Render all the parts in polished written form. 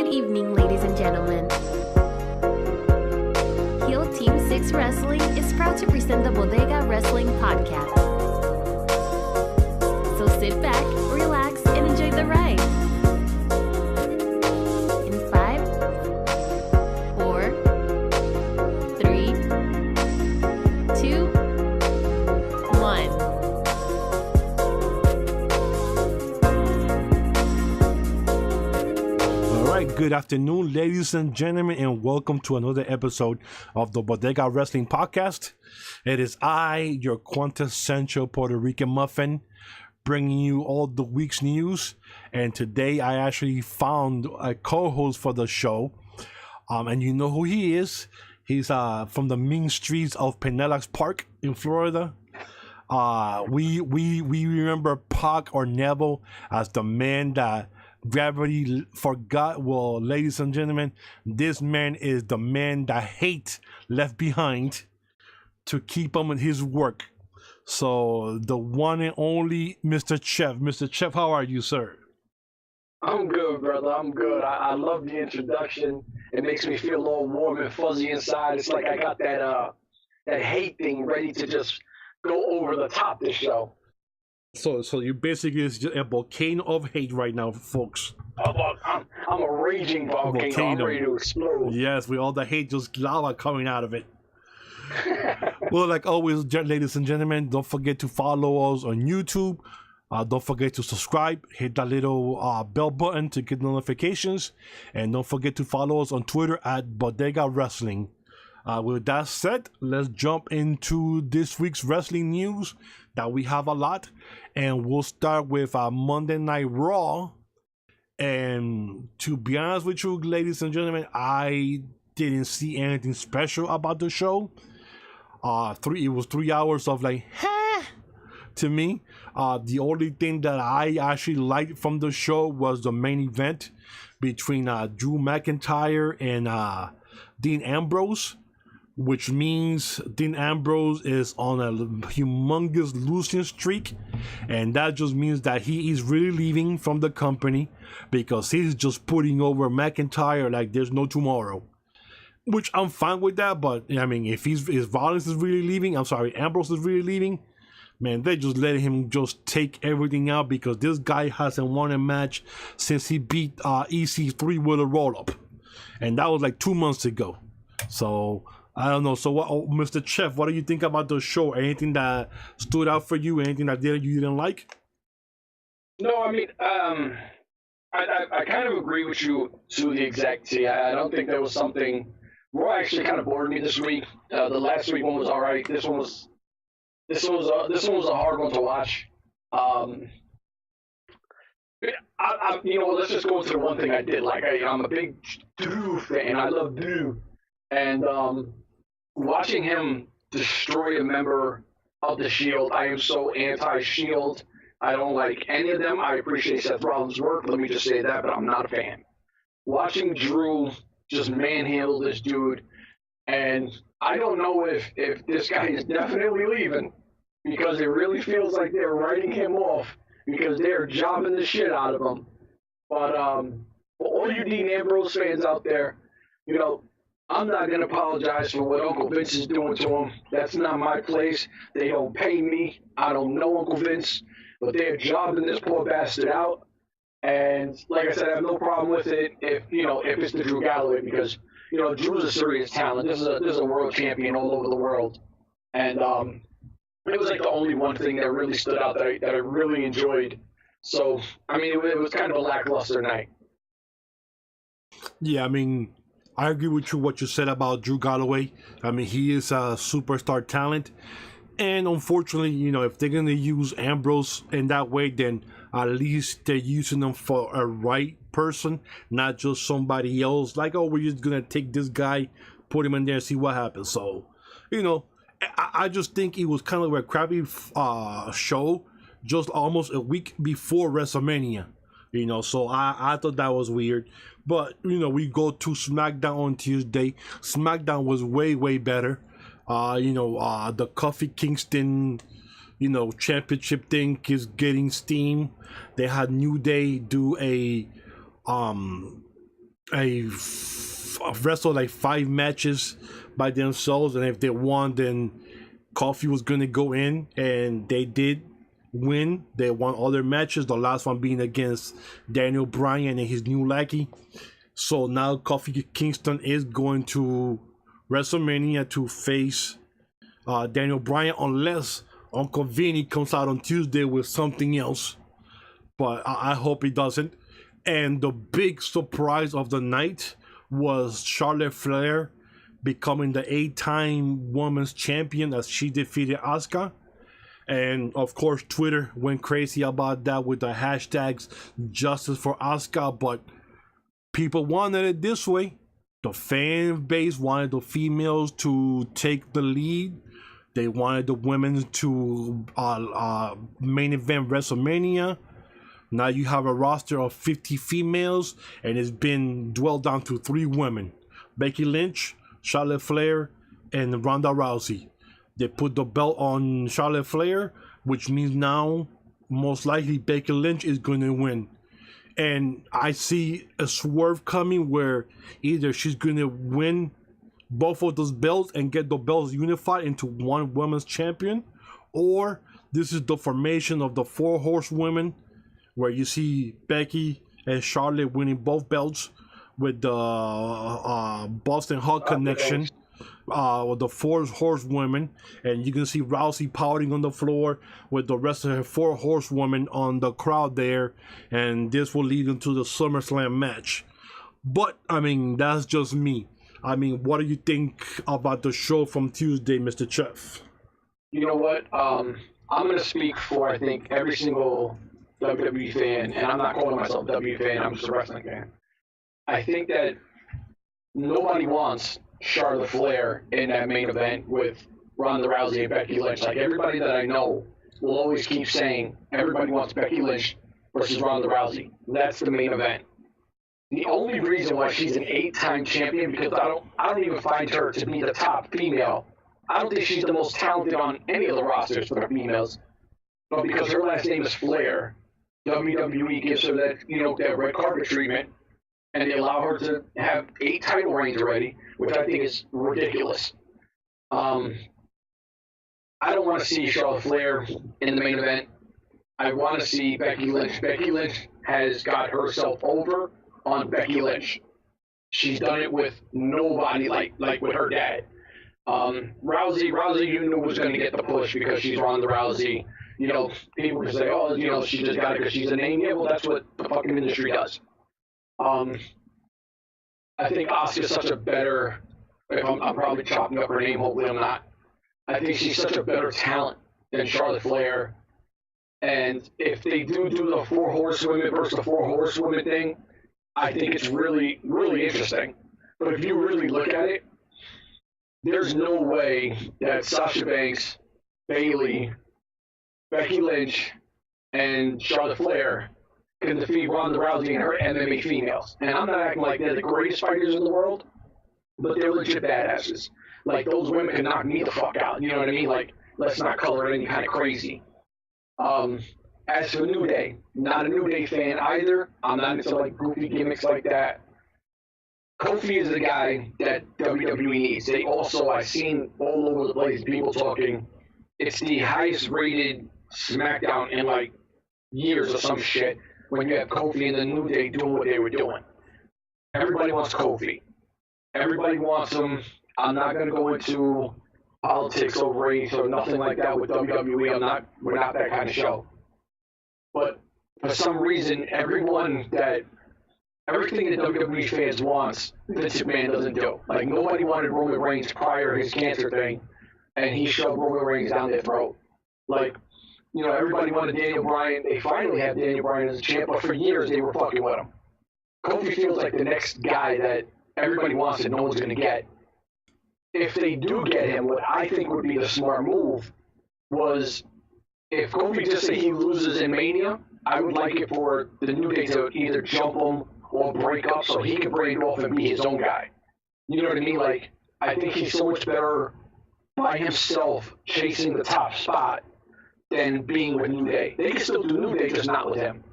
Good evening, ladies and gentlemen. Heel Team 6 Wrestling is proud to present the Bodega Wrestling Podcast. So sit back, relax, and enjoy the ride. In 5, 4, 3, 2, 1. Good afternoon, ladies and gentlemen, and welcome to another episode of the Bodega Wrestling Podcast. It is I, your quintessential Puerto Rican muffin, bringing you all the week's news. And today I actually found a co-host for the show, and you know who he is. He's from the mean streets of Pinellas Park in Florida. We remember Pac or Neville as the man that gravity forgot. Well, ladies and gentlemen, this man is the man that hate left behind to keep him in his work. So the one and only Mr. Chef. Mr. Chef, how are you, sir? I'm good, brother. I'm good. I love the introduction. It makes me feel all warm and fuzzy inside. It's like I got that hate thing ready to just go over the top this show. So you basically is just a volcano of hate right now, folks. I'm a raging volcano. I'm ready to explode. Yes, with all the hate, just lava coming out of it. Well, like always, ladies and gentlemen, don't forget to follow us on YouTube. Don't forget to subscribe. Hit that little bell button to get notifications. And don't forget to follow us on Twitter at Bodega Wrestling. With that said, let's jump into this week's wrestling news that we have a lot. And we'll start with Monday Night Raw. And to be honest with you, ladies and gentlemen, I didn't see anything special about the show. It was 3 hours of like, to me. The only thing that I actually liked from the show was the main event between Drew McIntyre and Dean Ambrose, which means Dean Ambrose is on a humongous losing streak, and that just means that he is really leaving from the company because he's just putting over McIntyre like there's no tomorrow. Which I'm fine with that, but I mean, if Rollins is really leaving, Ambrose is really leaving, man, they just let him just take everything out because this guy hasn't won a match since he beat EC3 with a roll-up. And that was like 2 months ago. So, I don't know. So, Mr. Chef, what do you think about the show? Anything that stood out for you? Anything that you didn't like? No, I mean, I kind of agree with you to the exact T. I don't think there was something. Raw actually kind of bored me this week. The last week one was all right. This one was a hard one to watch. Let's just go into the one thing I did. Like, I'm a big Drew fan. I love Drew, and watching him destroy a member of the Shield, I am so anti-Shield. I don't like any of them. I appreciate Seth Rollins' work. Let me just say that, but I'm not a fan. Watching Drew just manhandle this dude, and I don't know if this guy is definitely leaving because it really feels like they're writing him off because they're jobbing the shit out of him. But for all you Dean Ambrose fans out there, I'm not going to apologize for what Uncle Vince is doing to him. That's not my place. They don't pay me. I don't know Uncle Vince, but they're jobbing this poor bastard out. And like I said, I have no problem with it if it's the Drew Galloway because, Drew's a serious talent. This is a world champion all over the world. And it was like the only one thing that really stood out that I really enjoyed. So, I mean, it was kind of a lackluster night. Yeah, I mean, I agree with you what you said about Drew Galloway. I mean, he is a superstar talent. And unfortunately, if they're going to use Ambrose in that way, then at least they're using them for a right person, not just somebody else. Like, oh, we're just going to take this guy, put him in there and see what happens. So, I just think it was kind of a crappy show just almost a week before WrestleMania. So I thought that was weird. But, we go to Smackdown on Tuesday. Smackdown was way, way better. The Kofi Kingston, championship thing is getting steam. They had New Day do a wrestled like 5 matches by themselves, and if they won, then Coffee was gonna go in, and they did win. They won all their matches, the last one being against Daniel Bryan and his new lackey. So now Kofi Kingston is going to WrestleMania to face Daniel Bryan, unless Uncle Vinny comes out on Tuesday with something else. But I hope he doesn't. And the big surprise of the night was Charlotte Flair becoming the 8-time women's champion as she defeated Asuka. And of course, Twitter went crazy about that with the hashtags justice for Asuka, but people wanted it this way. The fan base wanted the females to take the lead. They wanted the women to main event WrestleMania. Now you have a roster of 50 females, and it's been dwelled down to 3 women: Becky Lynch, Charlotte Flair, and Ronda Rousey. They put the belt on Charlotte Flair, which means now most likely Becky Lynch is going to win. And I see a swerve coming where either she's going to win both of those belts and get the belts unified into one women's champion, or this is the formation of the 4 horsewomen, where you see Becky and Charlotte winning both belts with the Boston Hug connection. With the 4 horsewomen, and you can see Rousey pouting on the floor with the rest of her 4 horsewomen on the crowd there, and this will lead into the SummerSlam match. But I mean, that's just me. I mean, what do you think about the show from Tuesday, Mr. Chef? You know what? I'm going to speak for, I think, every single WWE fan, and I'm not calling myself a WWE fan, I'm just a wrestling fan. I think that nobody wants Charlotte Flair in that main event with Ronda Rousey and Becky Lynch. Like, everybody that I know will always keep saying everybody wants Becky Lynch versus Ronda Rousey. That's the main event. The only reason why she's an 8-time champion, because I don't even find her to be the top female. I don't think she's the most talented on any of the rosters for the females. But because her last name is Flair, WWE gives her that, that red carpet treatment, and they allow her to have 8 title reigns already, which I think is ridiculous. I don't want to see Charlotte Flair in the main event. I want to see Becky Lynch. Becky Lynch has got herself over on Becky Lynch. She's done it with nobody like with her dad. Rousey, you knew was going to get the push because she's Ronda Rousey. People can say, oh, she just got it because she's a name. Yeah, well, that's what the fucking industry does. I think Asuka's such a better, if I'm probably chopping up her name, hopefully I'm not. I think she's such a better talent than Charlotte Flair. And if they do the 4 horsewomen versus the 4 horsewomen thing, I think it's really, really interesting. But if you really look at it, there's no way that Sasha Banks, Bayley, Becky Lynch, and Charlotte Flair can defeat Ronda Rousey and her MMA females. And I'm not acting like they're the greatest fighters in the world, but they're legit badasses. Like, those women can knock me the fuck out. You know what I mean? Like, let's not color it any kind of crazy. As for New Day, not a New Day fan either. I'm not into, like, goofy gimmicks like that. Kofi is the guy that WWE needs. They also, I've seen all over the place people talking, it's the highest rated Smackdown in, like, years or some shit, when you have Kofi and the New Day doing what they were doing. Everybody wants Kofi. Everybody wants him. I'm not going to go into politics or race or nothing like that with WWE. We're not that kind of show. But for some reason, everything that WWE fans wants, Vince McMahon doesn't do. Like, nobody wanted Roman Reigns prior to his cancer thing, and he shoved Roman Reigns down their throat. Like, everybody wanted Daniel Bryan. They finally had Daniel Bryan as a champ, but for years they were fucking with him. Kofi feels like the next guy that everybody wants and no one's going to get. If they do get him, what I think would be the smart move was, if Kofi just say he loses in Mania, I would like it for the New Day to either jump him or break up so he can break off and be his own guy. You know what I mean? Like, I think he's so much better by himself chasing the top spot than being with New Day. They can still do New Day, just not with him.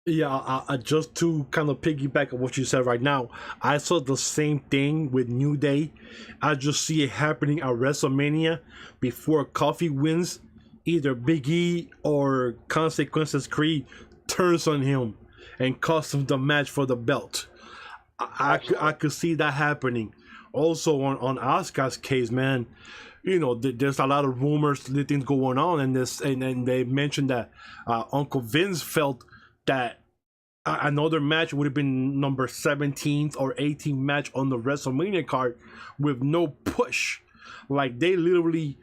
Yeah, just to kind of piggyback on what you said right now, I saw the same thing with New Day. I just see it happening at WrestleMania before Coffee wins. Either Big E or Consequences Creed turns on him and costs him the match for the belt. I could see that happening. Also on Asuka's case, man, there's a lot of rumors, things going on in this, and they mentioned that Uncle Vince felt that another match would have been number 17th or 18th match on the WrestleMania card with no push. Like, they literally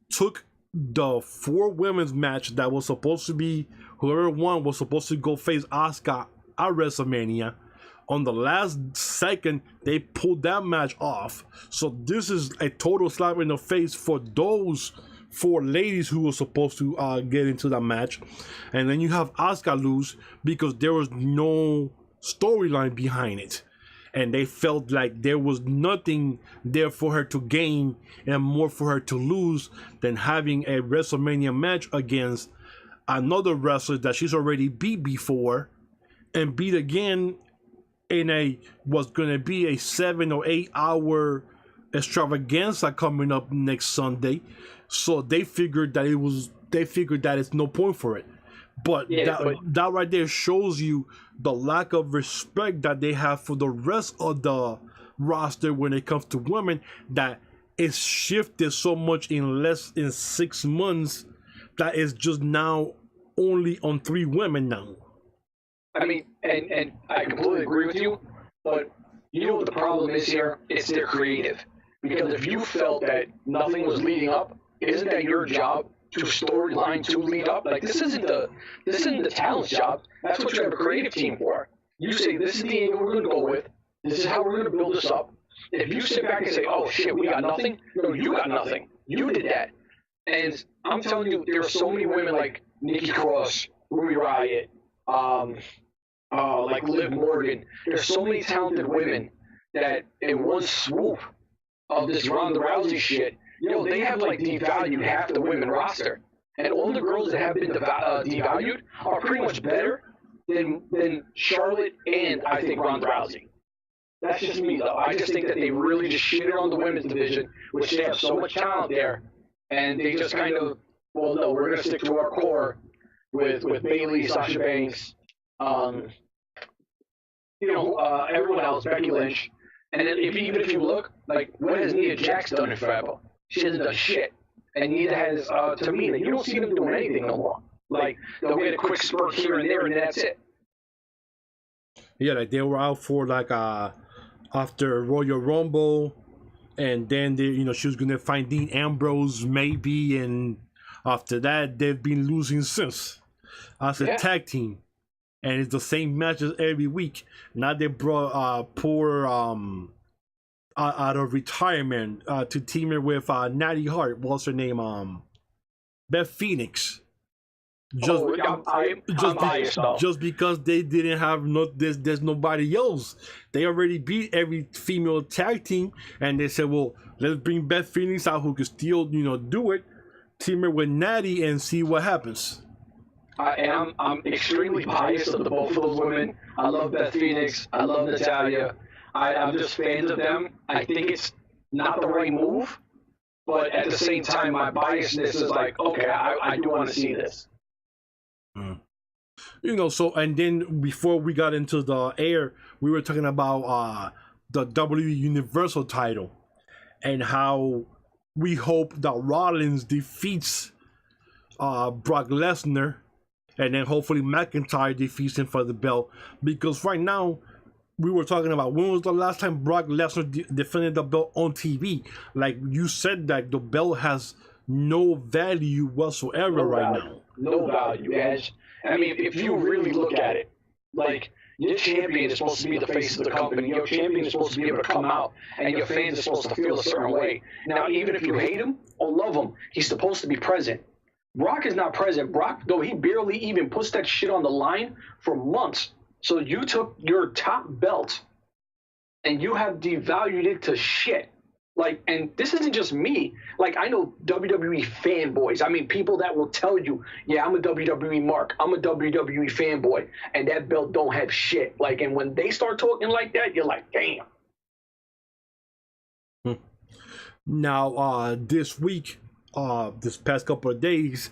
took the 4 women's match that was supposed to be, whoever won was supposed to go face Asuka at WrestleMania. On the last second, they pulled that match off. So this is a total slap in the face for those 4 ladies who were supposed to get into that match. And then you have Asuka lose because there was no storyline behind it. And they felt like there was nothing there for her to gain and more for her to lose than having a WrestleMania match against another wrestler that she's already beat before and beat again in was going to be a 7 or 8 hour extravaganza coming up next Sunday. So they figured that it's no point for it. But that right there shows you the lack of respect that they have for the rest of the roster when it comes to women, that it's shifted so much in less than 6 months that it's just now only on 3 women now. I mean, and I completely agree with you, but you know what the problem is here? It's their creative. Because if you felt that nothing was leading up, isn't that your job to storyline to lead up? Like, this isn't the talent's job. That's what you have a creative team for. You say, this is the angle we're going to go with. This is how we're going to build this up. If you sit back and say, oh shit, we got nothing. No, you got nothing. You did that. And I'm telling you, there are so many women like Nikki Cross, Ruby Riott, like Liv Morgan. There's so many talented women that in one swoop of this Ronda Rousey shit, they have like devalued half the women roster. And all the girls that have been devalued are pretty much better than Charlotte and I think Ronda Rousey. That's just me though. I just think that they really just shitted on the women's division, which they have so much talent there. And they just kind of, well, no, we're going to stick to our core with Bayley, Sasha Banks, everyone else, Becky Lynch. And then even if you look, like, what has Nia Jax done in forever? She hasn't done shit. And neither has Tamina. You don't see them doing anything no more. Like, they'll get a quick spurt here and there, and that's it. Yeah, like, they were out for, like, after Royal Rumble, and then she was gonna find Dean Ambrose maybe, and after that they've been losing since as a tag team, and it's the same matches every week. Now they brought poor out of retirement to team her with Natty Hart. What's her name? Beth Phoenix. Just because they didn't have there's nobody else. They already beat every female tag team, and they said, well, let's bring Beth Phoenix out who can still do it, team her with Natty and see what happens. And I'm extremely biased of the both of those women. I love Beth Phoenix. I love Natalya. I'm just fans of them. I think it's not the right move, but at the same time, my biasness is like, okay, I do want to see this. So, and then before we got into the air, we were talking about the W Universal title and how we hope that Rollins defeats Brock Lesnar, and then hopefully McIntyre defeats him for the belt. Because right now, we were talking about, when was the last time Brock Lesnar defended the belt on TV? Like you said, that the belt has no value whatsoever right now. No value, Edge. I mean, if you really look at it, like, your champion is supposed to be the face of the company. Your champion is supposed to be able to come out, and your fans are supposed to feel a certain way. Now, even if you hate him or love him, he's supposed to be present. Brock is not present. Brock, though, he barely even puts that shit on the line for months. So you took your top belt, and you have devalued it to shit. Like, and this isn't just me. Like, I know WWE fanboys. I mean, people that will tell you, yeah, I'm a WWE mark. I'm a WWE fanboy. And that belt don't have shit. Like, and when they start talking like that, you're like, damn. Now, this week, this past couple of days,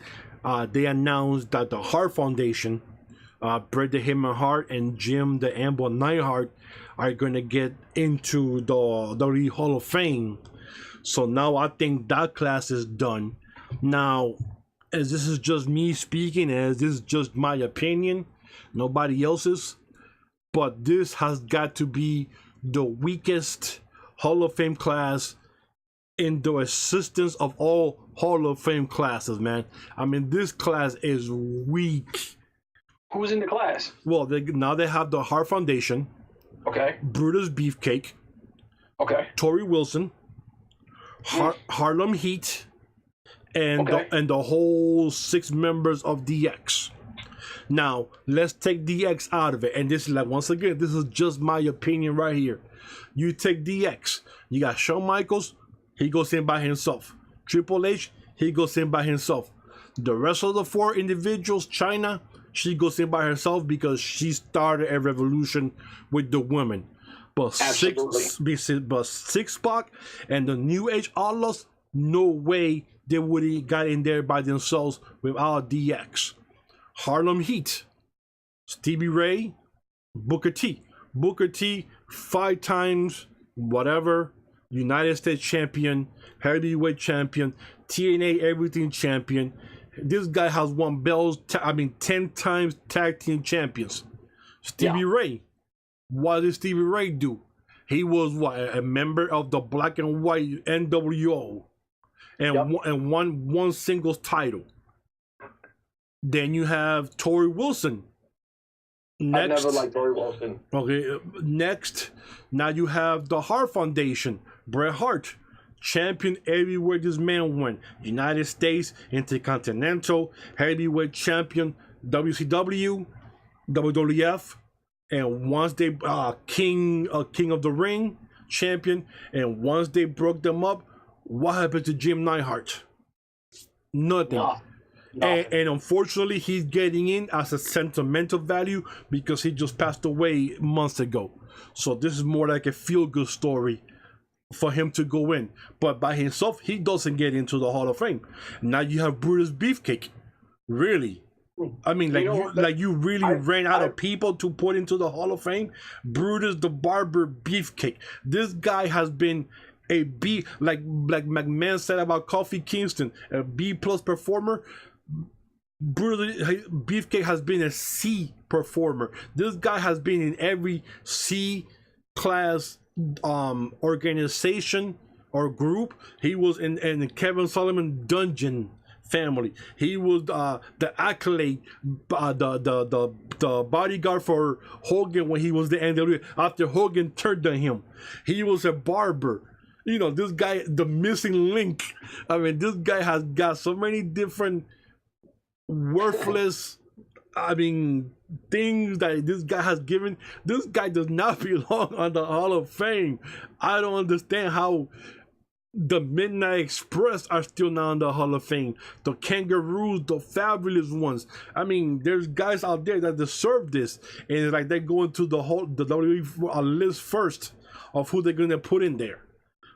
they announced that the Hart Foundation, Bret the Hitman Hart and Jim the Anvil Neidhart, are going to get into the WWE Hall of Fame. So now I think that class is done. Now, as this is just me speaking, as this is just my opinion, nobody else's, but this has got to be the weakest Hall of Fame class in the existence of all Hall of Fame classes, man. I mean, this class is weak. Who's in the class? Well, now they have the Hart Foundation. Okay. Brutus Beefcake. Okay. Torrie Wilson. Harlem Heat. And, and the whole 6 members of DX. Now, let's take DX out of it. And this is like, once again, this is just my opinion right here. You take DX. You got Shawn Michaels. He goes in by himself. Triple H. He goes in by himself. The rest of the 4 individuals, Chyna, she goes in by herself because she started a revolution with the women. But Six Pac and the New Age Outlaws, no way they would have got in there by themselves without DX. Harlem Heat, Stevie Ray, Booker T. Booker T, 5 times, whatever, United States champion, heavyweight champion, TNA everything champion. This guy has won belts, 10 times tag team champions. Stevie Ray. What did Stevie Ray do? He was a member of the black and white NWO and won one singles title. Then you have Torrie Wilson. Next, I never liked Torrie Wilson. Okay, next, now you have the Hart Foundation. Bret Hart, champion everywhere this man went. United States, Intercontinental, heavyweight champion, WCW, WWF, and once they King of the Ring champion, and once they broke them up, what happened to Jim Neidhart? Nothing. And unfortunately, he's getting in as a sentimental value because he just passed away months ago. So this is more like a feel-good story for him to go in. But by himself, he doesn't get into the Hall of Fame. Now you have Brutus Beefcake. Really? I mean, you really ran out of people to put into the Hall of Fame? Brutus the Barber Beefcake. This guy has been a B, like McMahon said about Kofi Kingston, a B+ performer. Brutus Beefcake has been a C performer. This guy has been in every C class organization or group. He was in the Kevin Sullivan Dungeon family. He was the Accolade, the bodyguard for Hogan when he was the NWA. After Hogan turned on him, he was a barber. You know, this guy, the missing link. I mean, this guy has got so many different worthless, things that this guy has given. This guy does not belong on the Hall of Fame. I don't understand how the Midnight Express are still not in the Hall of Fame. The Kangaroos, the Fabulous Ones. I mean, there's guys out there that deserve this, and it's like they're going to the WWE list first of who they're gonna put in there.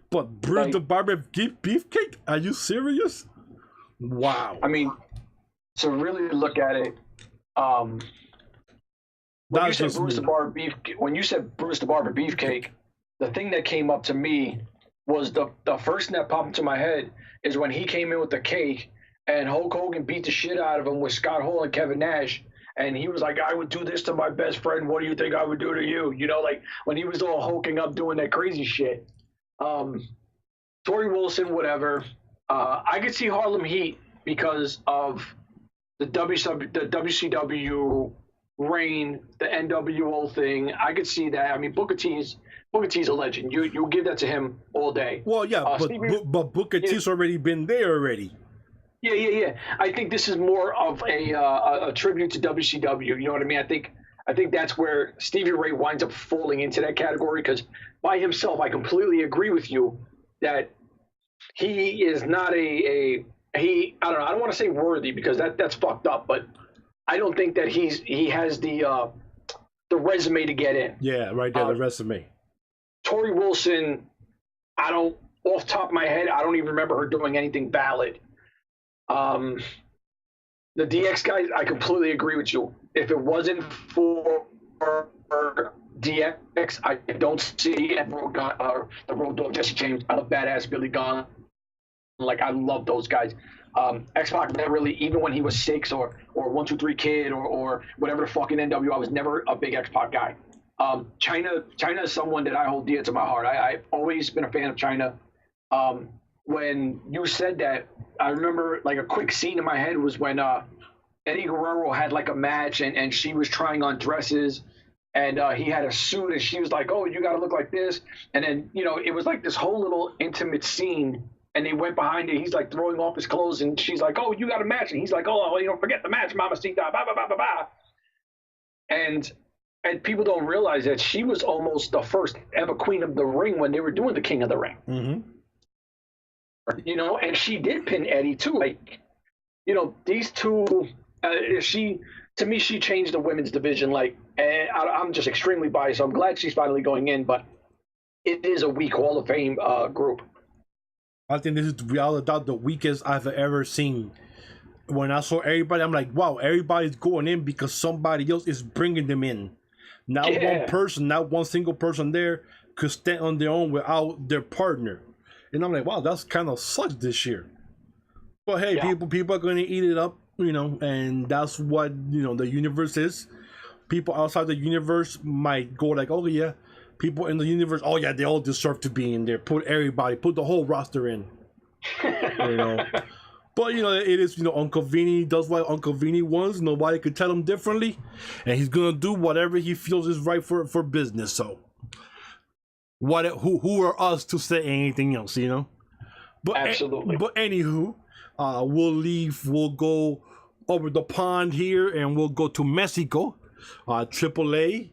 But Brutus the Barber Beefcake? Are you serious? Wow. I mean, to really look at it, when you said Brutus the Barber Beefcake, the thing that came up to me was the first thing that popped into my head is when he came in with the cake and Hulk Hogan beat the shit out of him with Scott Hall and Kevin Nash. And he was like, I would do this to my best friend. What do you think I would do to you? You know, like when he was all hulking up doing that crazy shit. Torrie Wilson, whatever. I could see Harlem Heat because of the WCW reign, the NWO thing. I could see that. I mean, Booker T's a legend. You give that to him all day. Well, yeah, but Booker T's already been there already. Yeah. I think this is more of a tribute to WCW. You know what I mean? I think that's where Stevie Ray winds up falling into that category because by himself, I completely agree with you. that he is not I don't know, I don't want to say worthy because that's fucked up, but I don't think that he has the resume to get in. Yeah, right there, the resume. Tori Wilson, off the top of my head, I don't even remember her doing anything valid. The DX guys, I completely agree with you. If it wasn't for DX, I don't see the Road Dogg, Jesse James, I love Badass Billy Gunn. Like, I love those guys. X-Pac never really, even when he was 6 or 1, 2, 3 Kid or whatever the fucking NWO, I was never a big X-Pac guy. China is someone that I hold dear to my heart. I've always been a fan of China. When you said that, I remember like a quick scene in my head was when Eddie Guerrero had like a match and she was trying on dresses and he had a suit and she was like, oh, you got to look like this. And then, it was like this whole little intimate scene and they went behind it. He's like throwing off his clothes and she's like, oh, you got a match. And he's like, oh, forget the match, mamacita, blah, blah, blah, blah, blah. And people don't realize that she was almost the first ever queen of the ring when they were doing the King of the Ring. Mm-hmm. And she did pin Eddie too. Like, these two, to me, she changed the women's division. Like, and I'm just extremely biased. So I'm glad she's finally going in, but it is a weak Hall of Fame group. I think this is without a doubt the weakest I've ever seen. When I saw everybody, I'm like, wow, everybody's going in because somebody else is bringing them in. Not one single person there could stand on their own without their partner. And I'm like, wow, that's kind of sucks this year. But hey, people are going to eat it up, and that's what, the universe is. People outside the universe might go like, oh, yeah. People in the universe, oh, yeah, they all deserve to be in there. Put the whole roster in. But, it is, Uncle Vinny does what Uncle Vinny wants. Nobody could tell him differently. And he's going to do whatever he feels is right for business. So, who are us to say anything else, But, absolutely. But anywho, we'll go over the pond here and we'll go to Mexico. AAA.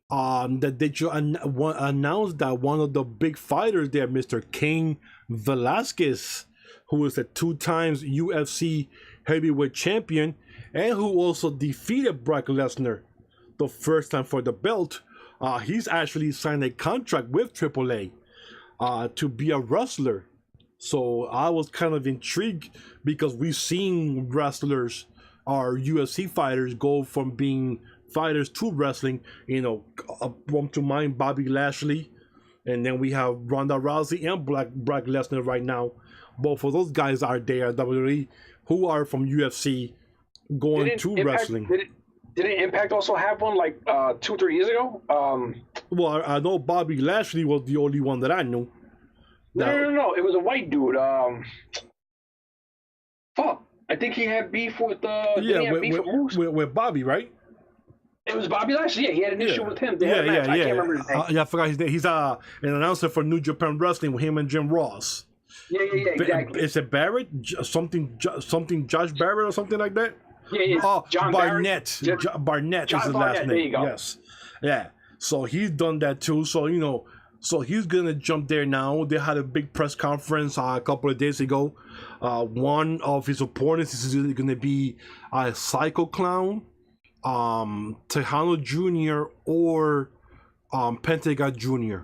That they announced that one of the big fighters there, Mr. Cain Velasquez, who is a 2-time UFC heavyweight champion and who also defeated Brock Lesnar the first time for the belt, he's actually signed a contract with AAA to be a wrestler. So I was kind of intrigued because we've seen wrestlers or UFC fighters go from being fighters to wrestling. Come to mind Bobby Lashley, and then we have Ronda Rousey and Brock Lesnar right now. Both of those guys are there at WWE who are from UFC going to wrestling. Didn't Impact also have one like 2-3 years ago? Well, I know Bobby Lashley was the only one that I knew. No. It was a white dude. Fuck. I think he had beef with with Bobby, right? It was Bobby Lashley. Yeah, he had an issue with him. I can't remember his name. I forgot his name. He's an announcer for New Japan Wrestling with him and Jim Ross. Yeah, exactly. Is it Barrett? Something Josh Barrett or something like that? Yeah. John Barnett. Barnett is his last name. There you go. Yes. Yeah. So he's done that too. So, so he's going to jump there now. They had a big press conference a couple of days ago. One of his opponents is going to be Psycho Clown, Tejano Jr. or Pentagon Jr.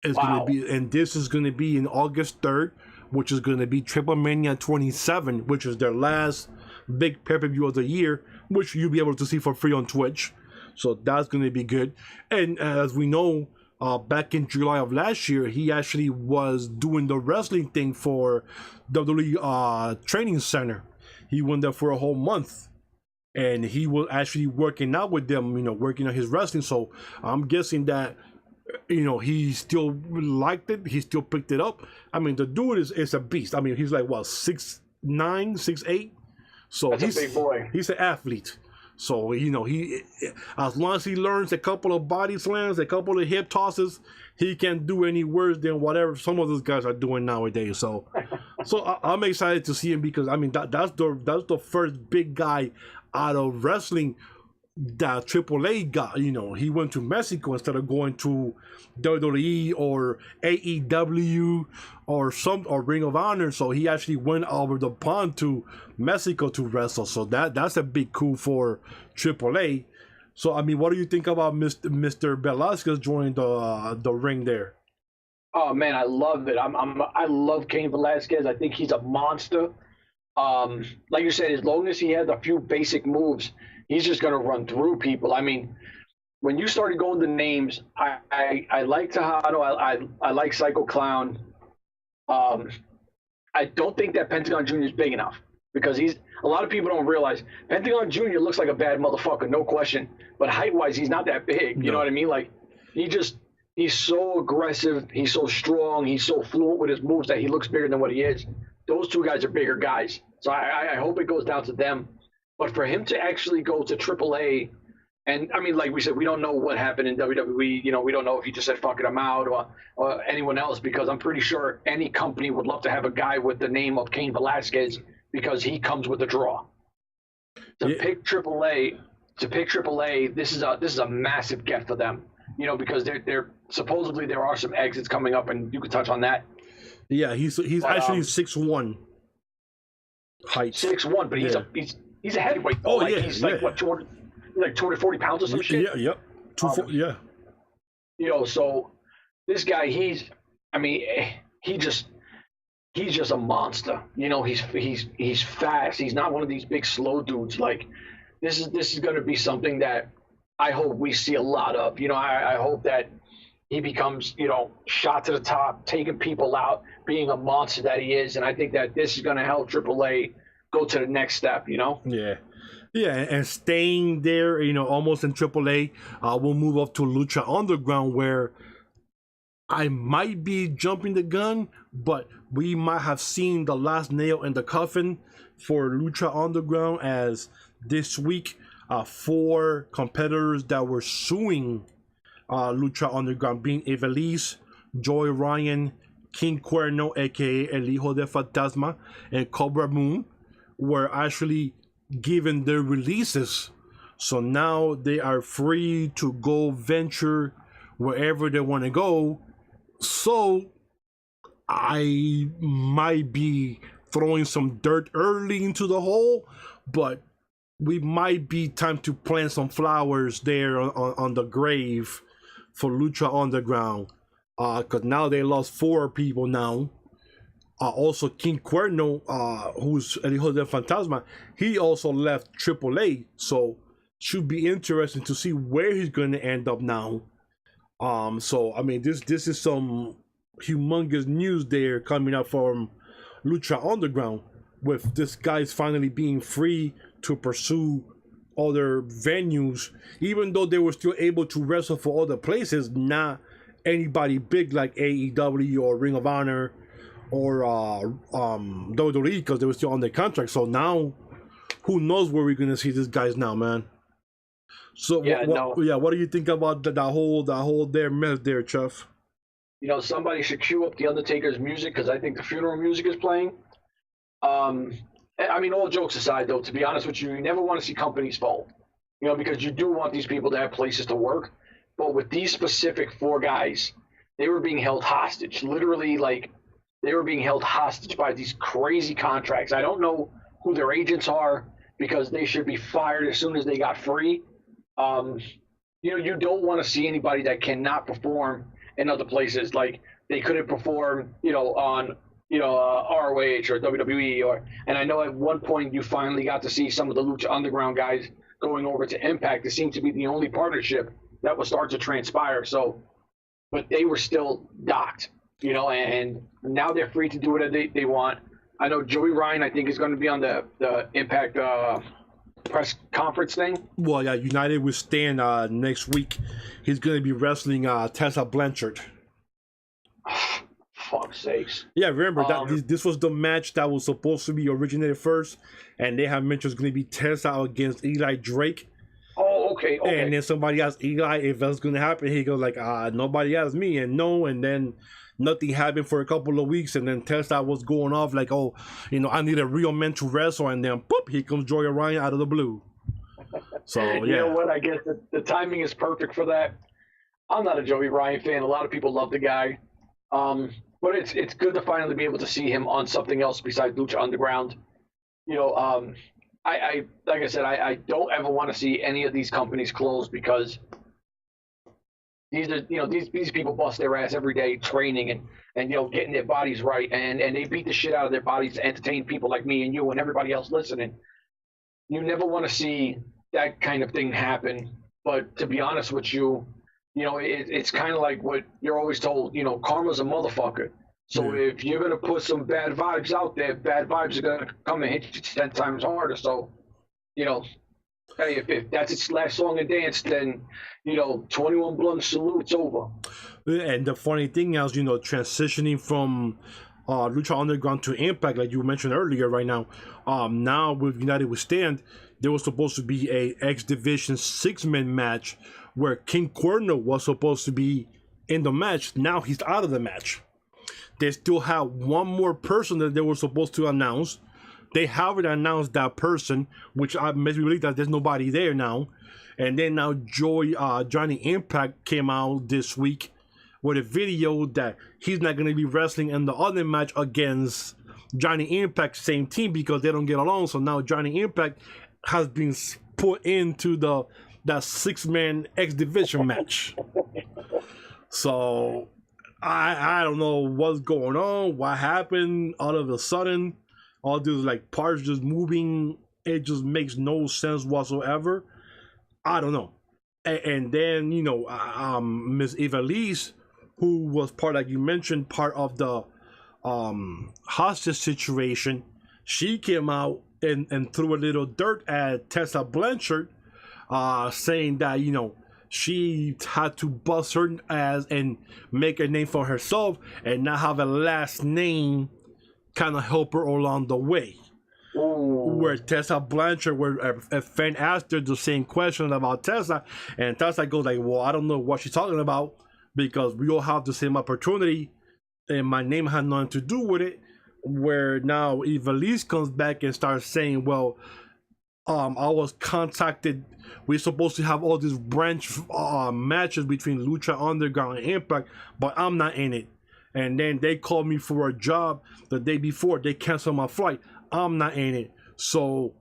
It's going to be, and this is going to be in August 3rd, which is going to be Triple Mania 27, which is their last big pay-per-view of the year, which you'll be able to see for free on Twitch. So that's going to be good. And as we know, back in July of last year, he actually was doing the wrestling thing for WWE Training Center. He went there for a whole month. And he was actually working out with them, working on his wrestling. So I'm guessing that, he still liked it. He still picked it up. I mean, the dude is a beast. I mean, he's like, 6'9", 6'8". So that's a big boy. He's an athlete. So, he as long as he learns a couple of body slams, a couple of hip tosses, he can do any worse than whatever some of those guys are doing nowadays. So I'm excited to see him because, I mean, that's the first big guy out of wrestling that AAA got, he went to Mexico instead of going to WWE or AEW or Ring of Honor. So he actually went over the pond to Mexico to wrestle. So that's a big coup for AAA. So I mean, what do you think about Mr. Velasquez joining the ring there? Oh man, I love it. I love Cain Velasquez. I think he's a monster. Like you said, as long as he has a few basic moves, he's just gonna run through people. I mean, when you started going to names, I like Tejado. I like Psycho Clown. I don't think that Pentagon Jr. is big enough because a lot of people don't realize Pentagon Jr. looks like a bad motherfucker, no question. But height-wise, he's not that big. You know what I mean? Like he's so aggressive. He's so strong. He's so fluent with his moves that he looks bigger than what he is. Those two guys are bigger guys. So I hope it goes down to them. But for him to actually go to AAA, and I mean, like we said, we don't know what happened in WWE. We don't know if he just said fuck it, I'm out, or anyone else, because I'm pretty sure any company would love to have a guy with the name of Cain Velasquez because he comes with a draw. To pick AAA, this is a massive get for them. Because they're supposedly there are some exits coming up, and you could touch on that. Yeah, he's actually 6'1" height. 6'1", but he's a heavyweight. Oh, like, yeah, he's like what 200, like 240 pounds or some shit. Yeah, yep. 240, yeah. So this guy, he's just a monster. He's fast. He's not one of these big slow dudes. Like this is going to be something that I hope we see a lot of. I hope that he becomes, shot to the top, taking people out, being a monster that he is. And I think that this is going to help AAA go to the next step, Yeah. Yeah, and staying there, almost in AAA, we'll move up to Lucha Underground, where I might be jumping the gun, but we might have seen the last nail in the coffin for Lucha Underground, as this week, 4 competitors that were suing Lucha Underground, being Evelise, Joy Ryan, King Cuerno, aka El Hijo de Fantasma, and Cobra Moon, were actually given their releases. So now they are free to go venture wherever they want to go. So I might be throwing some dirt early into the hole, but we might be time to plant some flowers there on the grave for Lucha Underground, because now they lost 4 people now. Also, King Cuerno, who's El Hijo del Fantasma, he also left AAA, so should be interesting to see where he's going to end up now. So I mean, this is some humongous news there coming up from Lucha Underground, with this guy's finally being free to pursue other venues, even though they were still able to wrestle for other places, not anybody big like AEW or Ring of Honor or WWE, because they were still on their contract. So now, who knows where we're gonna see these guys now, man? So what do you think about that whole their mess there, Chuff? Somebody should cue up the Undertaker's music, because I think the funeral music is playing. I mean, all jokes aside, though, to be honest with you, you never want to see companies fold, because you do want these people to have places to work. But with these specific 4 guys, they were being held hostage, literally, like. They were being held hostage by these crazy contracts. I don't know who their agents are, because they should be fired as soon as they got free. You don't want to see anybody that cannot perform in other places. Like they couldn't perform, on, ROH or WWE, and I know at one point you finally got to see some of the Lucha Underground guys going over to Impact. It seemed to be the only partnership that would start to transpire. So, but they were still docked. And now they're free to do whatever they want. I know Joey Ryan, I think, is going to be on the Impact press conference thing. Well, yeah, United with Stan next week. He's going to be wrestling Tessa Blanchard. Fuck's sakes. Yeah, remember that this was the match that was supposed to be originated first, and they have mentioned it's going to be Tessa against Eli Drake. Oh, okay. And then somebody asked Eli if that's going to happen. He goes like, nobody asked me, and no, and then nothing happened for a couple of weeks, and then Tessa was going off like, I need a real man to wrestle, and then boop, here comes Joey Ryan out of the blue. So yeah. You know what? I guess the timing is perfect for that. I'm not a Joey Ryan fan. A lot of people love the guy. But it's good to finally be able to see him on something else besides Lucha Underground. You know, I like I said, I don't ever want to see any of these companies close because these are, you know, these people bust their ass every day training and you know, getting their bodies right, and they beat the shit out of their bodies to entertain people like me and you and everybody else listening. You never want to see that kind of thing happen. But to be honest with you, you know, it's kind of like what you're always told, you know, karma's a motherfucker. So if you're going to put some bad vibes out there, bad vibes are going to come and hit you 10 times harder. So, you know, hey, if that's its last song and dance, then, you know, 21 Blunt salute's over. And the funny thing is, you know, transitioning from Lucha Underground to Impact, like you mentioned earlier right now, now with United We Stand, there was supposed to be a X Division 6-man match where King Cuerno was supposed to be in the match. Now he's out of the match. They still have one more person that they were supposed to announce. They haven't announced that person, which makes me believe that there's nobody there now. And then now Johnny Impact came out this week with a video that he's not going to be wrestling in the other match against Johnny Impact, same team, because they don't get along. So now Johnny Impact has been put into that 6-man X Division match. So I don't know what's going on, what happened all of a sudden. All these like parts just moving, it just makes no sense whatsoever. I don't know. And then, you know, Miss Ivelisse, who was part, like you mentioned, part of the hostage situation, she came out and threw a little dirt at Tessa Blanchard, saying that, you know, she had to bust her ass and make a name for herself and not have a last name kind of help her along the way. Ooh. Where Tessa Blanchard, where a fan asked her the same question about Tessa, and Tessa goes like, well, I don't know what she's talking about because we all have the same opportunity and my name had nothing to do with it. Where now Ivelisse comes back and starts saying, well, I was contacted, we're supposed to have all these branch matches between Lucha Underground and Impact, but I'm not in it. And then they called me for a job the day before, they canceled my flight, I'm not in it. So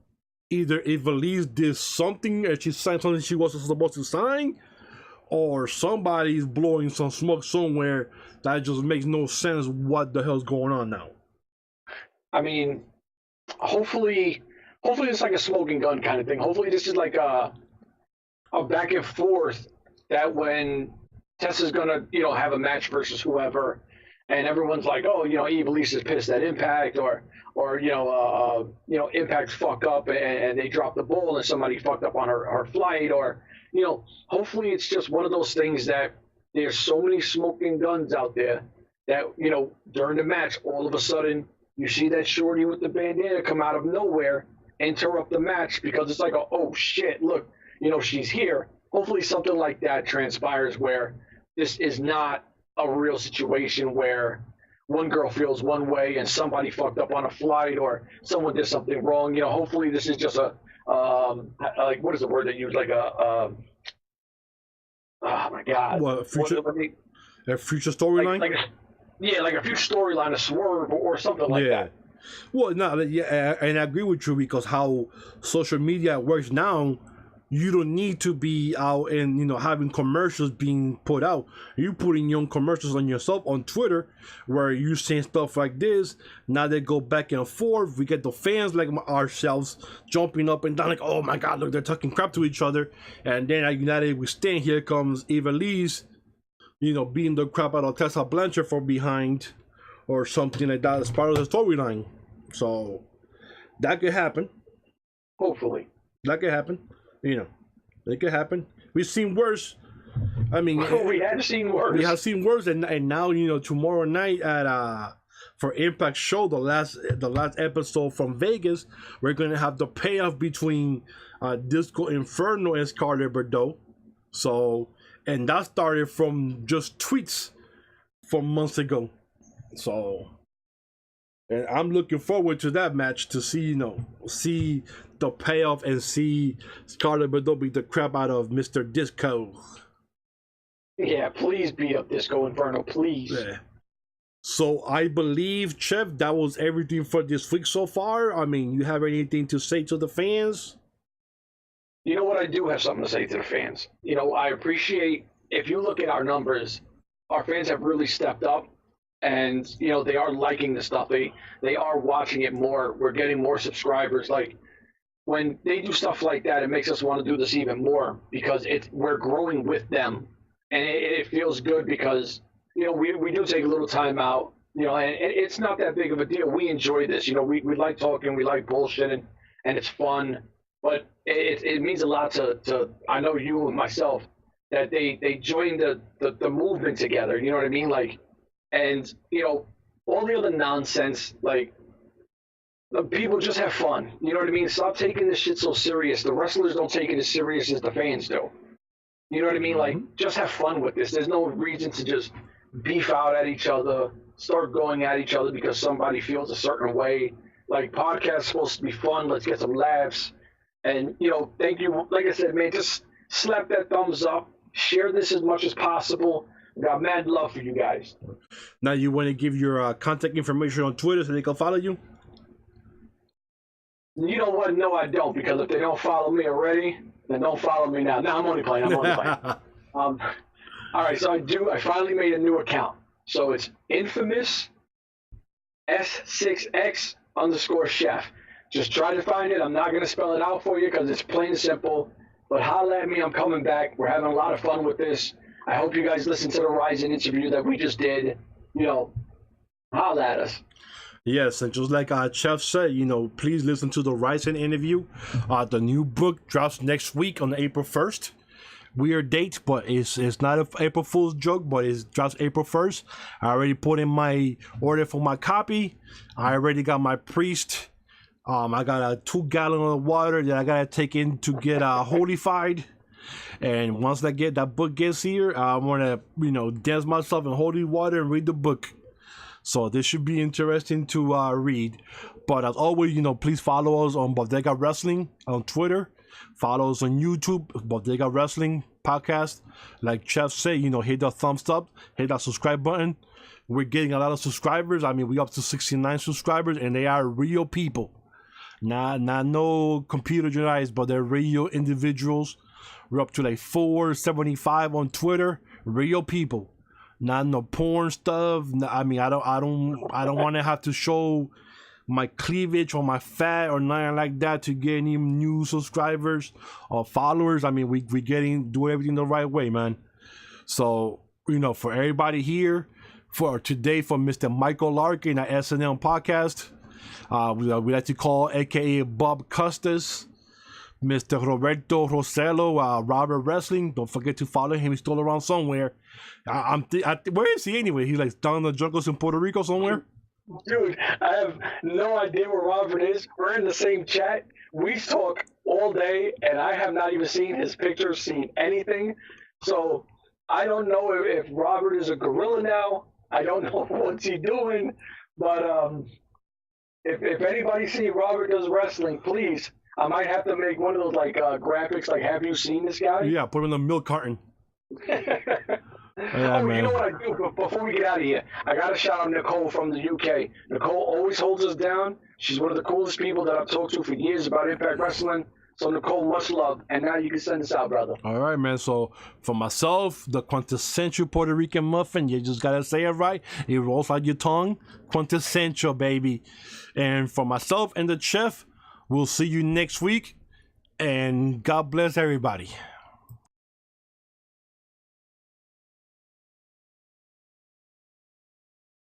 either Ivelisse did something and she signed something she wasn't supposed to sign, or somebody's blowing some smoke somewhere that just makes no sense what the hell's going on now. I mean, hopefully it's like a smoking gun kind of thing. Hopefully this is like a back and forth that when Tessa's gonna, you know, have a match versus whoever, and everyone's like, oh, you know, Ivelisse is pissed at Impact, or you know, Impact fuck up and they drop the ball and somebody fucked up on her flight, or, you know, hopefully it's just one of those things that there's so many smoking guns out there that, you know, during the match, all of a sudden you see that shorty with the bandana come out of nowhere, interrupt the match because it's like, oh shit, look, you know, she's here. Hopefully something like that transpires where this is not a real situation where one girl feels one way and somebody fucked up on a flight or someone did something wrong. You know, hopefully this is just a like, what is the word they use? Like oh my God. What, a future storyline? Like a future storyline, a swerve or something like that. Well, no, yeah, and I agree with you because how social media works now, you don't need to be out and, you know, having commercials being put out. You putting your own commercials on yourself on Twitter where you saying stuff like this. Now they go back and forth. We get the fans like ourselves jumping up and down like, oh my God, look, they're talking crap to each other. And then at United We Stand, here comes Ivelisse, you know, beating the crap out of Tessa Blanchard from behind or something like that as part of the storyline. So that could happen. Hopefully. That could happen. You know, it could happen. We've seen worse. I mean, we have seen worse. We have seen worse, and now, you know, tomorrow night at for Impact show, the last episode from Vegas, we're gonna have the payoff between Disco Inferno and Scarlett Bordeaux. So, and that started from just tweets from months ago. So And I'm looking forward to that match to see, see the payoff and see Scarlett Bordeaux beat the crap out of Mr. Disco. Yeah, please beat up Disco Inferno, please. Yeah. So I believe, Chef, that was everything for this week so far. I mean, you have anything to say to the fans? You know what? I do have something to say to the fans. I appreciate, if you look at our numbers, our fans have really stepped up. And, they are liking the stuff. They are watching it more. We're getting more subscribers. Like, when they do stuff like that, it makes us want to do this even more because we're growing with them. And it feels good because, we do take a little time out, and it's not that big of a deal. We enjoy this. We like talking. We like bullshitting, and it's fun. But it means a lot to I know you and myself, that they join the movement together. You know what I mean? Like, and, all the other nonsense, like, the people just have fun. You know what I mean? Stop taking this shit so serious. The wrestlers don't take it as serious as the fans do. You know what I mean? Like, just have fun with this. There's no reason to just beef out at each other, start going at each other because somebody feels a certain way. Like, podcasts supposed to be fun. Let's get some laughs. And, thank you. Like I said, man, just slap that thumbs up. Share this as much as possible. Got mad love for you guys. Now, you want to give your contact information on Twitter so they can follow you? You know what? No, I don't, because if they don't follow me already, then don't follow me now. No, I'm only playing. All right, so I finally made a new account. So it's infamous S6X_chef. Just try to find it. I'm not going to spell it out for you because it's plain and simple. But holla at me. I'm coming back. We're having a lot of fun with this. I hope you guys listened to the Ryzen interview that we just did. Holla at us. Yes, and just like Chef said, please listen to the Ryzen interview. The new book drops next week on April 1st. Weird date, but it's not an April Fool's joke, but it drops April 1st. I already put in my order for my copy. I already got my priest. I got a 2-gallon of water that I gotta take in to get holified. And once that book gets here, I want to, dance myself in holy water and read the book. So this should be interesting to read. But as always, please follow us on Bodega Wrestling on Twitter. Follow us on YouTube, Bodega Wrestling Podcast. Like Chef said, hit the thumbs up, hit that subscribe button. We're getting a lot of subscribers. I mean, we're up to 69 subscribers, and they are real people. Not no computer generated, but they're real individuals. We're up to like 475 on Twitter. Real people, not no porn stuff. I mean, I don't want to have to show my cleavage or my fat or nothing like that to get any new subscribers or followers. I mean, we do everything the right way, man. So for everybody here, for today, for Mr. Michael Larkin at SNL Podcast, we like to call AKA Bob Custis. Mr. Roberto Rosello, Robert Wrestling. Don't forget to follow him. He's still around somewhere. Where is he anyway? He's like down in the jungles in Puerto Rico somewhere? Dude, I have no idea where Robert is. We're in the same chat. We talk all day, and I have not even seen his picture, seen anything. So I don't know if Robert is a gorilla now. I don't know what's he doing. But if anybody see Robert does wrestling, please. I might have to make one of those graphics. Like, have you seen this guy? Yeah, put him in the milk carton. Yeah, man. You know what I do? Before we get out of here, I got to shout out Nicole from the UK. Nicole always holds us down. She's one of the coolest people that I've talked to for years about Impact Wrestling. So, Nicole, much love. And now you can send us out, brother. All right, man. So, for myself, the quintessential Puerto Rican muffin, you just got to say it right. It rolls like your tongue. Quintessential, baby. And for myself and the chef, we'll see you next week, and God bless everybody.